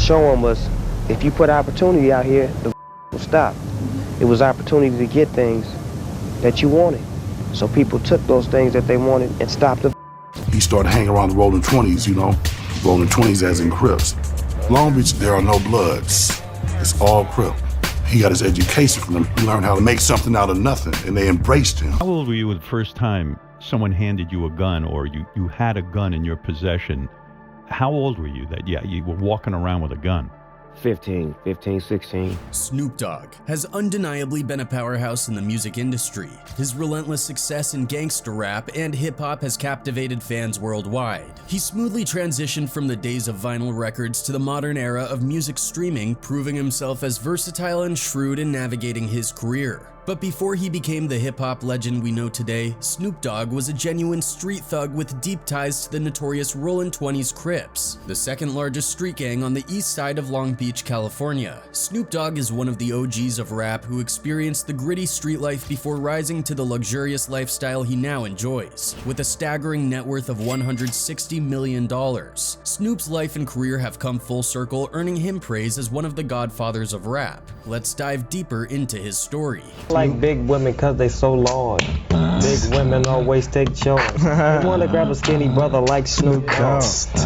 showing was, if you put opportunity out here, the will stop. It was opportunity to get things that you wanted. So people took those things that they wanted and stopped the. He started hanging around the rolling 20s, you know, rolling 20s as in Crips. Long Beach, there are no Bloods. It's all Crip. He got his education from them. He learned how to make something out of nothing, and they embraced him. How old were you the first time someone handed you a gun, or you had a gun in your possession? How old were you that, you were walking around with a gun? 15, 16. Snoop Dogg has undeniably been a powerhouse in the music industry. His relentless success in gangster rap and hip-hop has captivated fans worldwide. He smoothly transitioned from the days of vinyl records to the modern era of music streaming, proving himself as versatile and shrewd in navigating his career. But before he became the hip-hop legend we know today, Snoop Dogg was a genuine street thug with deep ties to the notorious Rollin' 20s Crips, the second largest street gang on the east side of Long Beach, California. Snoop Dogg is one of the OGs of rap who experienced the gritty street life before rising to the luxurious lifestyle he now enjoys. With a staggering net worth of $160 million, Snoop's life and career have come full circle, earning him praise as one of the godfathers of rap. Let's dive deeper into his story. Like big women cause they so large. Big women always take charge. They wanna grab a skinny brother like Snoop Dogg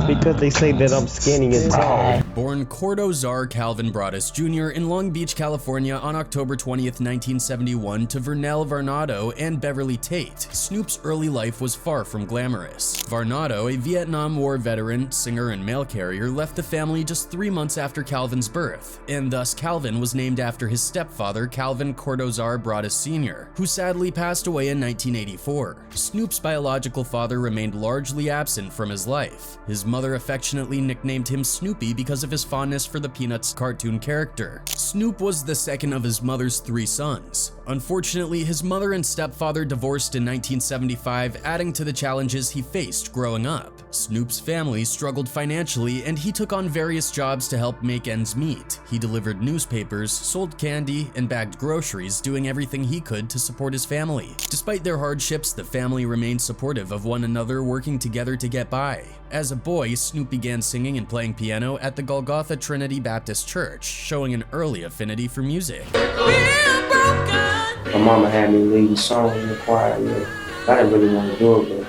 because they say that I'm skinny and tall. Born Cordo Czar Calvin Broadus Jr. in Long Beach, California on October 20th, 1971 to Vernell Varnado and Beverly Tate, Snoop's early life was far from glamorous. Varnado, a Vietnam War veteran, singer, and mail carrier, left the family just 3 months after Calvin's birth, and thus Calvin was named after his stepfather, Calvin Cordo Czar Broadus Sr., who sadly passed away in 1984. Snoop's biological father remained largely absent from his life. His mother affectionately nicknamed him Snoopy because of his fondness for the Peanuts cartoon character. Snoop was the second of his mother's 3 sons. Unfortunately, his mother and stepfather divorced in 1975, adding to the challenges he faced growing up. Snoop's family struggled financially, and he took on various jobs to help make ends meet. He delivered newspapers, sold candy, and bagged groceries, doing everything he could to support his family. Despite their hardships, the family remained supportive of one another, working together to get by. As a boy, Snoop began singing and playing piano at the Golgotha Trinity Baptist Church, showing an early affinity for music. My mama had me leading songs in the choir. I didn't really want to do it, but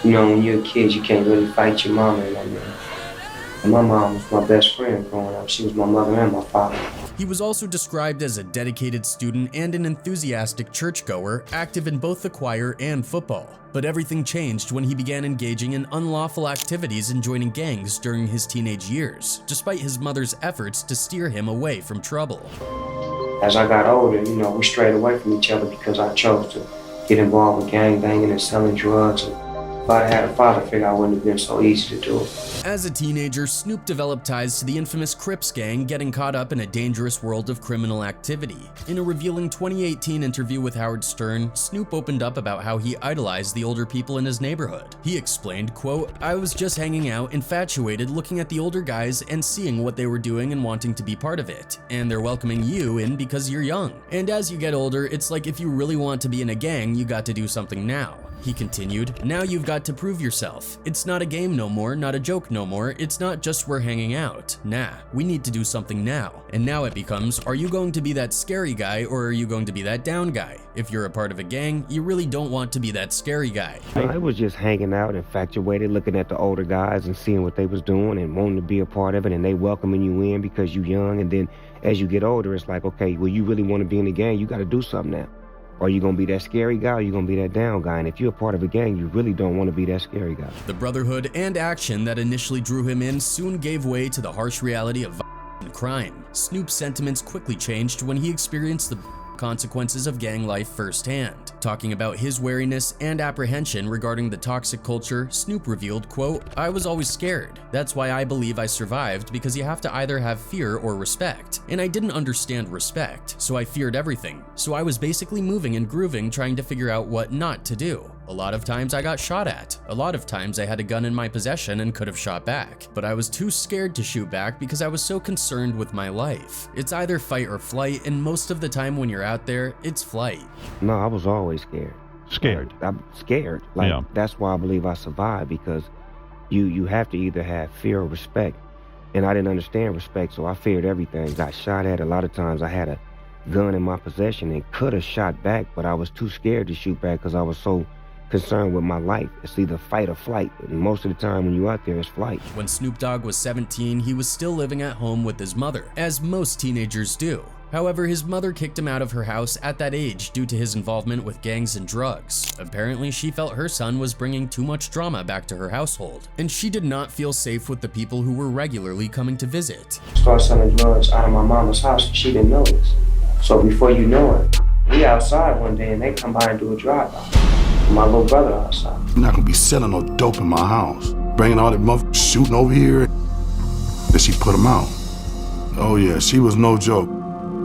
when you're a kid, you can't really fight your mama and and my mom was my best friend growing up. She was my mother and my father. He was also described as a dedicated student and an enthusiastic churchgoer, active in both the choir and football. But everything changed when he began engaging in unlawful activities and joining gangs during his teenage years, despite his mother's efforts to steer him away from trouble. As I got older, we strayed away from each other because I chose to get involved with gang banging and selling drugs. If I had a father figure, I wouldn't have been so easy to do it. As a teenager, Snoop developed ties to the infamous Crips gang, getting caught up in a dangerous world of criminal activity. In a revealing 2018 interview with Howard Stern, Snoop opened up about how he idolized the older people in his neighborhood. He explained, quote, "I was just hanging out, infatuated, looking at the older guys and seeing what they were doing and wanting to be part of it. And they're welcoming you in because you're young. And as you get older, it's like if you really want to be in a gang, you got to do something now." He continued, "Now you've got to prove yourself. It's not a game no more, not a joke no more. It's not just we're hanging out. Nah, we need to do something now." And now it becomes, are you going to be that scary guy or are you going to be that down guy? If you're a part of a gang, you really don't want to be that scary guy. I was just hanging out, infatuated, looking at the older guys and seeing what they was doing and wanting to be a part of it, and they welcoming you in because you young. And then as you get older, it's like, okay, well, you really want to be in the gang, you got to do something now. Are you going to be that scary guy or are you going to be that down guy? And if you're a part of a gang, you really don't want to be that scary guy. The brotherhood and action that initially drew him in soon gave way to the harsh reality of violence and crime. Snoop's sentiments quickly changed when he experienced the consequences of gang life firsthand. Talking about his wariness and apprehension regarding the toxic culture, Snoop revealed, quote, "I was always scared. That's why I believe I survived, because you have to either have fear or respect. And I didn't understand respect, so I feared everything. So I was basically moving and grooving, trying to figure out what not to do. A lot of times I got shot at. A lot of times I had a gun in my possession and could have shot back. But I was too scared to shoot back because I was so concerned with my life. It's either fight or flight, and most of the time when you're out there, it's flight." No, I was always scared. Scared. I'm scared. That's why I believe I survived, because you have to either have fear or respect. And I didn't understand respect, so I feared everything. Got shot at. A lot of times I had a gun in my possession and could have shot back, but I was too scared to shoot back because I was so concerned with my life. It's either fight or flight, and most of the time when you're out there, it's flight. When Snoop Dogg was 17, he was still living at home with his mother, as most teenagers do. However, his mother kicked him out of her house at that age due to his involvement with gangs and drugs. Apparently, she felt her son was bringing too much drama back to her household, and she did not feel safe with the people who were regularly coming to visit. Started selling drugs out of my mama's house, she didn't know this. So before you know it, we outside one day and they come by and do a drive-by. My little brother outside. You're not gonna be selling no dope in my house. Bringing all that motherfuckers shooting over here. Then she put him out. Oh yeah, she was no joke.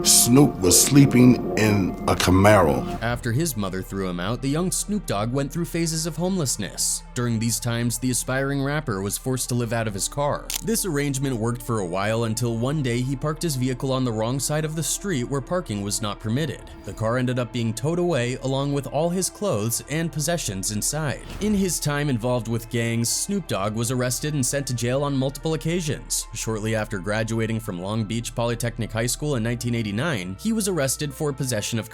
Snoop was sleeping in a Camaro. After his mother threw him out, the young Snoop Dogg went through phases of homelessness. During these times, the aspiring rapper was forced to live out of his car. This arrangement worked for a while until one day he parked his vehicle on the wrong side of the street where parking was not permitted. The car ended up being towed away along with all his clothes and possessions inside. In his time involved with gangs, Snoop Dogg was arrested and sent to jail on multiple occasions. Shortly after graduating from Long Beach Polytechnic High School in 1989, he was arrested for possession of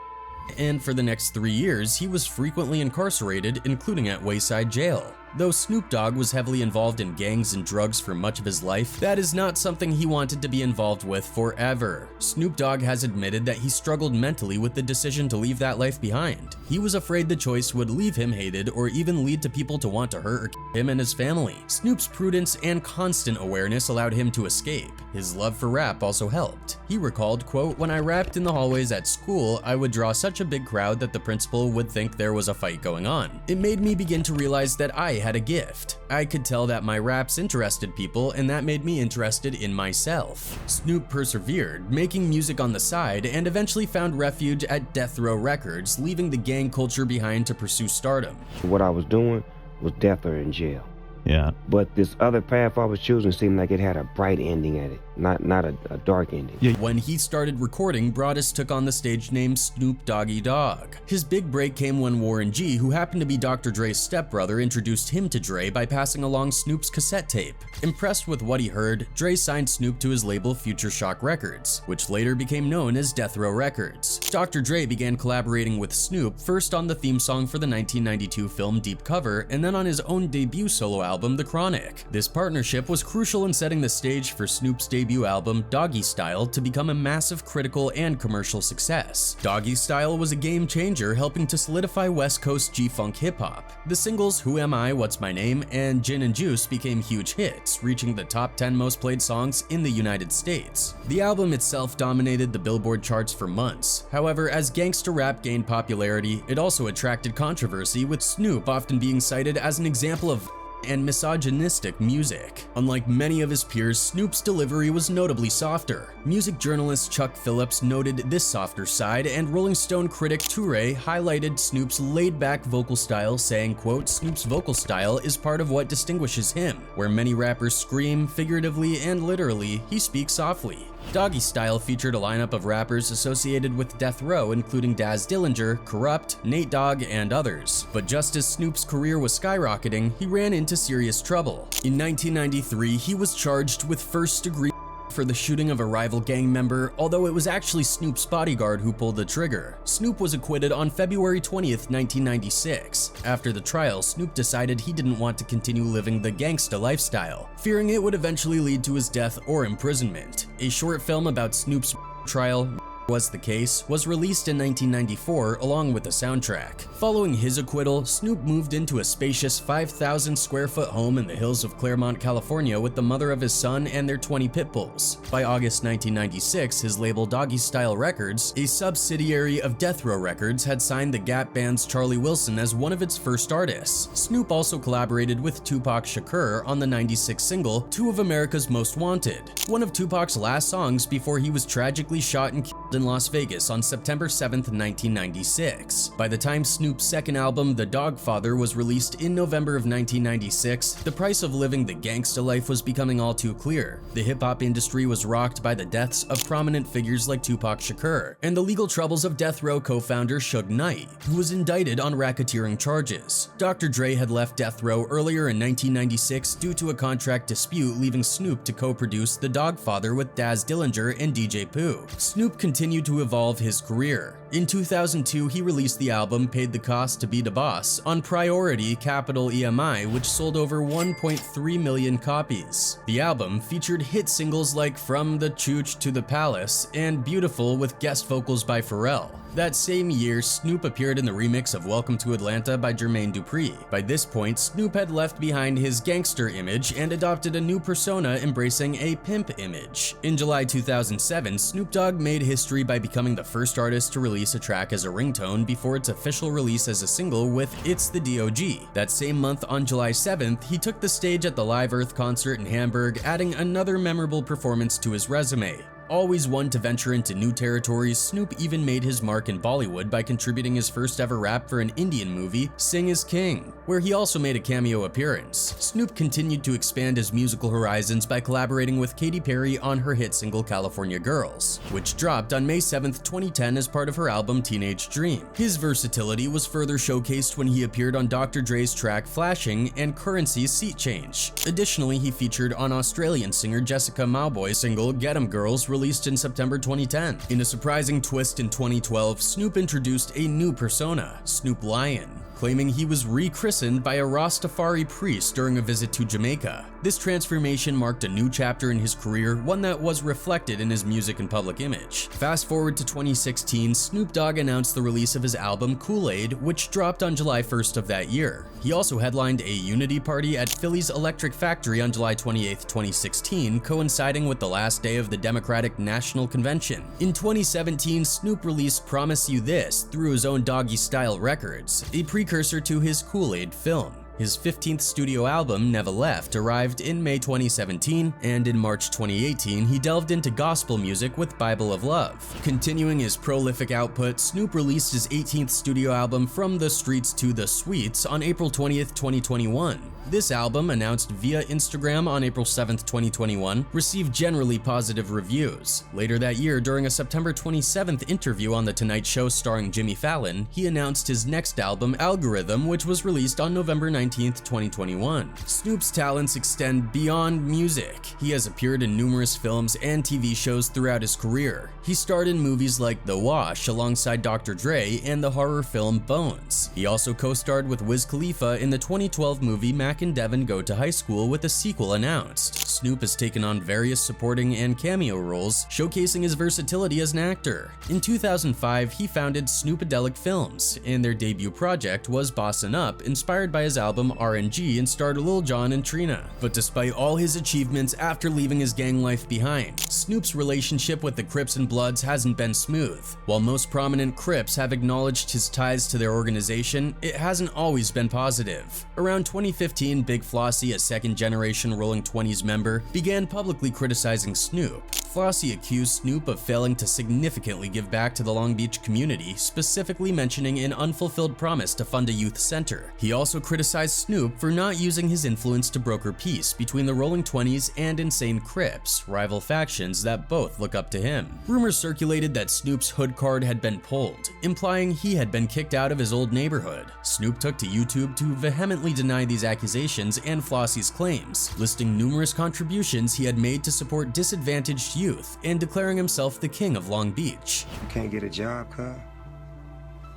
and for the next 3 years, he was frequently incarcerated, including at Wayside Jail. Though Snoop Dogg was heavily involved in gangs and drugs for much of his life, that is not something he wanted to be involved with forever. Snoop Dogg has admitted that he struggled mentally with the decision to leave that life behind. He was afraid the choice would leave him hated or even lead to people to want to hurt or kill him and his family. Snoop's prudence and constant awareness allowed him to escape. His love for rap also helped. He recalled, quote, "When I rapped in the hallways at school, I would draw such a big crowd that the principal would think there was a fight going on. It made me begin to realize that I had a gift. I could tell that my raps interested people, and that made me interested in myself." Snoop persevered, making music on the side, and eventually found refuge at Death Row Records, leaving the gang culture behind to pursue stardom. What I was doing was death or in jail. Yeah. But this other path I was choosing seemed like it had a bright ending at it, not a dark ending. Yeah. When he started recording, Broadus took on the stage name Snoop Doggy Dogg. His big break came when Warren G, who happened to be Dr. Dre's stepbrother, introduced him to Dre by passing along Snoop's cassette tape. Impressed with what he heard, Dre signed Snoop to his label Future Shock Records, which later became known as Death Row Records. Dr. Dre began collaborating with Snoop, first on the theme song for the 1992 film Deep Cover, and then on his own debut solo album, The Chronic. This partnership was crucial in setting the stage for Snoop's debut album, Doggy Style, to become a massive critical and commercial success. Doggy Style was a game changer, helping to solidify West Coast G-Funk hip-hop. The singles Who Am I, What's My Name, and Gin and Juice became huge hits, reaching the top 10 most played songs in the United States. The album itself dominated the Billboard charts for months. However, as gangster rap gained popularity, it also attracted controversy, with Snoop often being cited as an example of and misogynistic music. Unlike many of his peers, Snoop's delivery was notably softer. Music journalist Chuck Phillips noted this softer side, and Rolling Stone critic Toure highlighted Snoop's laid-back vocal style, saying, quote, "Snoop's vocal style is part of what distinguishes him. Where many rappers scream, figuratively and literally, he speaks softly." Doggy Style featured a lineup of rappers associated with Death Row, including Daz Dillinger, Corrupt, Nate Dogg, and others. But just as Snoop's career was skyrocketing, he ran into serious trouble. In 1993, he was charged with first-degree for the shooting of a rival gang member, although it was actually Snoop's bodyguard who pulled the trigger. Snoop was acquitted on February 20th, 1996. After the trial, Snoop decided he didn't want to continue living the gangsta lifestyle, fearing it would eventually lead to his death or imprisonment. A short film about Snoop's trial, Was the Case, was released in 1994 along with the soundtrack. Following his acquittal, Snoop moved into a spacious 5,000 square foot home in the hills of Claremont, California with the mother of his son and their 20 pit bulls. By August 1996, his label Doggy Style Records, a subsidiary of Death Row Records, had signed the Gap Band's Charlie Wilson as one of its first artists. Snoop also collaborated with Tupac Shakur on the 96 single, Two of America's Most Wanted, one of Tupac's last songs before he was tragically shot and killed in Las Vegas on September 7, 1996. By the time Snoop's second album, The Dogfather, was released in November of 1996, the price of living the gangsta life was becoming all too clear. The hip-hop industry was rocked by the deaths of prominent figures like Tupac Shakur, and the legal troubles of Death Row co-founder Suge Knight, who was indicted on racketeering charges. Dr. Dre had left Death Row earlier in 1996 due to a contract dispute, leaving Snoop to co-produce The Dogfather with Daz Dillinger and DJ Pooh. Snoop continued to evolve his career. In 2002, he released the album Paid the Cost to Be the Boss on Priority Capital EMI, which sold over 1.3 million copies. The album featured hit singles like From the Chooch to the Palace and Beautiful with guest vocals by Pharrell. That same year, Snoop appeared in the remix of Welcome to Atlanta by Jermaine Dupri. By this point, Snoop had left behind his gangster image and adopted a new persona, embracing a pimp image. In July 2007, Snoop Dogg made history by becoming the first artist to release a track as a ringtone before its official release as a single with It's the D.O.G. That same month, on July 7th, he took the stage at the Live Earth concert in Hamburg, adding another memorable performance to his resume. Always one to venture into new territories, Snoop even made his mark in Bollywood by contributing his first ever rap for an Indian movie, Sing is King, where he also made a cameo appearance. Snoop continued to expand his musical horizons by collaborating with Katy Perry on her hit single California Girls, which dropped on May 7, 2010 as part of her album Teenage Dream. His versatility was further showcased when he appeared on Dr. Dre's track Flashing and Currency's Seat Change. Additionally, he featured on Australian singer Jessica Mauboy's single Get 'Em Girls, released in September 2010. In a surprising twist in 2012, Snoop introduced a new persona, Snoop Lion, claiming he was rechristened by a Rastafari priest during a visit to Jamaica. This transformation marked a new chapter in his career, one that was reflected in his music and public image. Fast forward to 2016, Snoop Dogg announced the release of his album Kool-Aid, which dropped on July 1st of that year. He also headlined a unity party at Philly's Electric Factory on July 28, 2016, coinciding with the last day of the Democratic National Convention. In 2017, Snoop released Promise You This through his own Doggy Style Records, a precursor to his Kool-Aid film. His 15th studio album, Never Left, arrived in May 2017, and in March 2018, he delved into gospel music with Bible of Love. Continuing his prolific output, Snoop released his 18th studio album From the Streets to the Suites on April 20th, 2021. This album, announced via Instagram on April 7th, 2021, received generally positive reviews. Later that year, during a September 27th interview on The Tonight Show starring Jimmy Fallon, he announced his next album, Algorithm, which was released on November 19th, 2021. Snoop's talents extend beyond music. He has appeared in numerous films and TV shows throughout his career. He starred in movies like The Wash alongside Dr. Dre and the horror film Bones. He also co-starred with Wiz Khalifa in the 2012 movie Mac and Devin Go to High School, with a sequel announced. Snoop has taken on various supporting and cameo roles, showcasing his versatility as an actor. In 2005, he founded Snoopadelic Films, and their debut project was Bossin' Up, inspired by his album RNG, and starred Lil Jon and Trina. But despite all his achievements after leaving his gang life behind, Snoop's relationship with the Crips and Bloods hasn't been smooth. While most prominent Crips have acknowledged his ties to their organization, it hasn't always been positive. Around 2015, Big Flossie, a second-generation Rolling 20s member, began publicly criticizing Snoop. Flossie accused Snoop of failing to significantly give back to the Long Beach community, specifically mentioning an unfulfilled promise to fund a youth center. He also criticized Snoop for not using his influence to broker peace between the Rolling 20s and Insane Crips, rival factions that both look up to him. Rumors circulated that Snoop's hood card had been pulled, implying he had been kicked out of his old neighborhood. Snoop took to YouTube to vehemently deny these accusations and Flossie's claims, listing numerous contributions he had made to support disadvantaged youth and declaring himself the king of Long Beach. You can't get a job, cuz?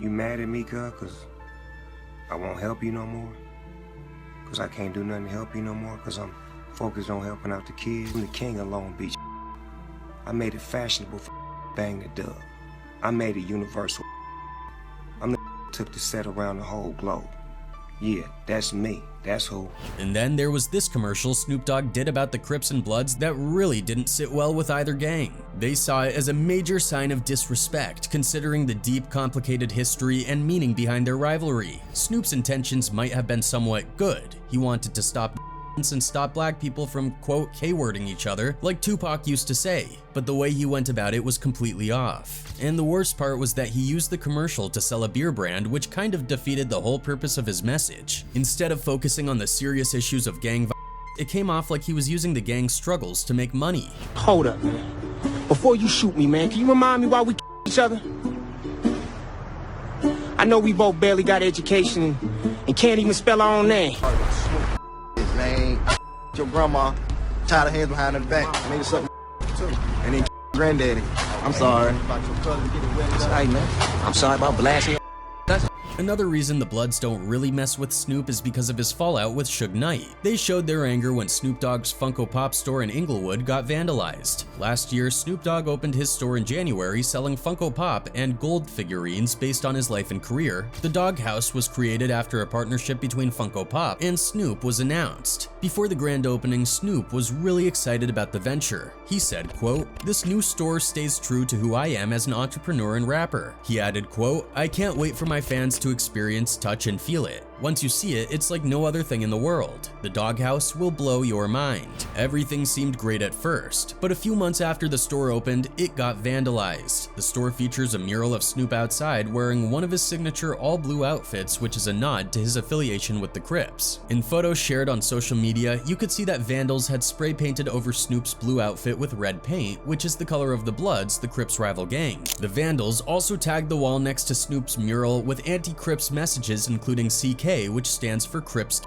You mad at me, cuz? Cause I won't help you no more? Cause I can't do nothing to help you no more? Cause I'm focused on helping out the kids? I'm the king of Long Beach. I made it fashionable for bang the dub. I made it universal. I'm the took the set around the whole globe. Yeah, that's me. That's who. And then there was this commercial Snoop Dogg did about the Crips and Bloods that really didn't sit well with either gang. They saw it as a major sign of disrespect, considering the deep, complicated history and meaning behind their rivalry. Snoop's intentions might have been somewhat good. He wanted to stop and stop black people from, quote, K-wording each other, like Tupac used to say, but the way he went about it was completely off. And the worst part was that he used the commercial to sell a beer brand, which kind of defeated the whole purpose of his message. Instead of focusing on the serious issues of gang violence, it came off like he was using the gang's struggles to make money. Hold up, man. Before you shoot me, man, can you remind me why we each other? I know we both barely got education and can't even spell our own name. Man, your grandma tied her hands behind her back, maybe something too, and then granddaddy. I'm sorry. Hey, man. I'm sorry about blasting. Another reason the Bloods don't really mess with Snoop is because of his fallout with Suge Knight. They showed their anger when Snoop Dogg's Funko Pop store in Inglewood got vandalized. Last year, Snoop Dogg opened his store in January selling Funko Pop and gold figurines based on his life and career. The Dog House was created after a partnership between Funko Pop and Snoop was announced. Before the grand opening, Snoop was really excited about the venture. He said, quote, "This new store stays true to who I am as an entrepreneur and rapper." He added, quote, "I can't wait for my fans to experience, touch, and feel it. Once you see it, it's like no other thing in the world. The Doghouse will blow your mind." Everything seemed great at first, but a few months after the store opened, it got vandalized. The store features a mural of Snoop outside wearing one of his signature all-blue outfits, which is a nod to his affiliation with the Crips. In photos shared on social media, you could see that vandals had spray painted over Snoop's blue outfit with red paint, which is the color of the Bloods, the Crips' rival gang. The vandals also tagged the wall next to Snoop's mural with anti-Crips messages including CK, which stands for Crips.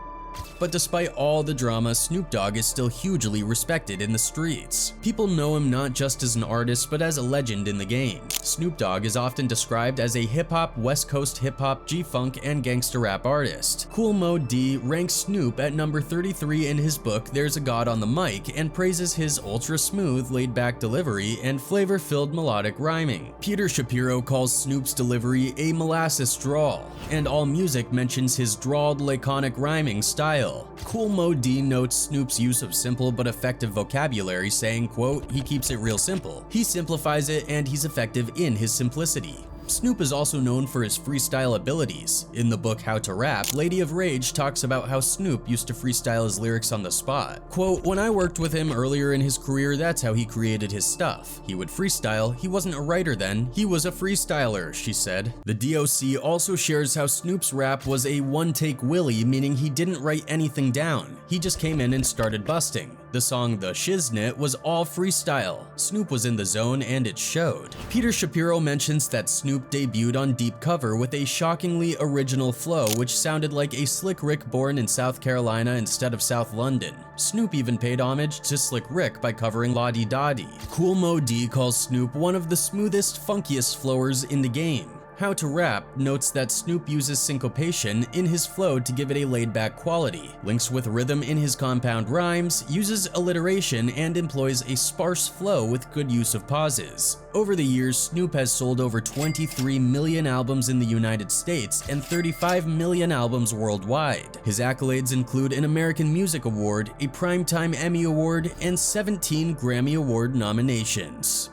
But despite all the drama, Snoop Dogg is still hugely respected in the streets. People know him not just as an artist, but as a legend in the game. Snoop Dogg is often described as a hip-hop, West Coast hip-hop, G-funk, and gangster rap artist. Cool Mo D ranks Snoop at number 33 in his book There's a God on the Mic and praises his ultra-smooth, laid-back delivery and flavor-filled melodic rhyming. Peter Shapiro calls Snoop's delivery a molasses drawl, and AllMusic mentions his drawled, laconic rhyming style. Cool Mo D notes Snoop's use of simple but effective vocabulary, saying, quote, "He keeps it real simple. He simplifies it and he's effective in his simplicity." Snoop is also known for his freestyle abilities. In the book How to Rap, Lady of Rage talks about how Snoop used to freestyle his lyrics on the spot. Quote, "When I worked with him earlier in his career, that's how he created his stuff. He would freestyle, he wasn't a writer then, he was a freestyler," she said. The DOC also shares how Snoop's rap was a one-take willy, meaning he didn't write anything down. He just came in and started busting. The song The Shiznit was all freestyle. Snoop was in the zone and it showed. Peter Shapiro mentions that Snoop debuted on Deep Cover with a shockingly original flow which sounded like a Slick Rick born in South Carolina instead of South London. Snoop even paid homage to Slick Rick by covering La Di Da Di. Cool Mo D calls Snoop one of the smoothest, funkiest flowers in the game. How to Rap notes that Snoop uses syncopation in his flow to give it a laid-back quality, links with rhythm in his compound rhymes, uses alliteration, and employs a sparse flow with good use of pauses. Over the years, Snoop has sold over 23 million albums in the United States and 35 million albums worldwide. His accolades include an American Music Award, a Primetime Emmy Award, and 17 Grammy Award nominations.